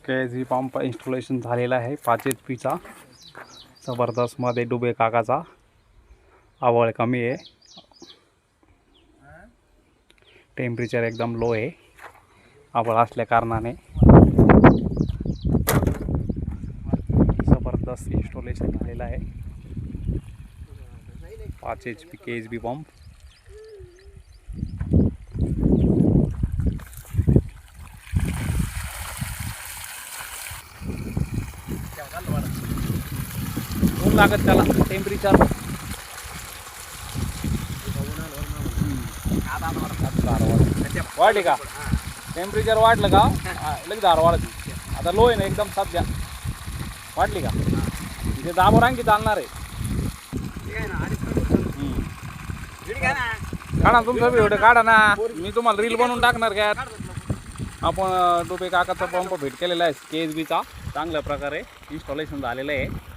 KSB pump installation झालेला आहे 5 HP चा जबरदस्त मध्ये डुबे काकाचा आवळ कमी आहे टेम्परेचर एकदम लो आहे आवळ असल्या कारणाने जबरदस्त इन्स्टॉलेशन झालेला आहे 5 HP KSB पंप ऊन लागत त्याला टेम्परेचर वाढली का टेम्परेचर वाढलं का लगेच धार वाढते आता लो आहे ना एकदम सध्या वाढली का तिथे दाबो रांगी चालणार आहे काढा तुमचा व्हिडिओ काढा ना मी तुम्हाला रील बनवून टाकणार काय आपण डुबे काकाचा पंप भेट केलेला आहे KSB चा चांगल्या प्रकारे इन्स्टॉलेशन झालेलं आहे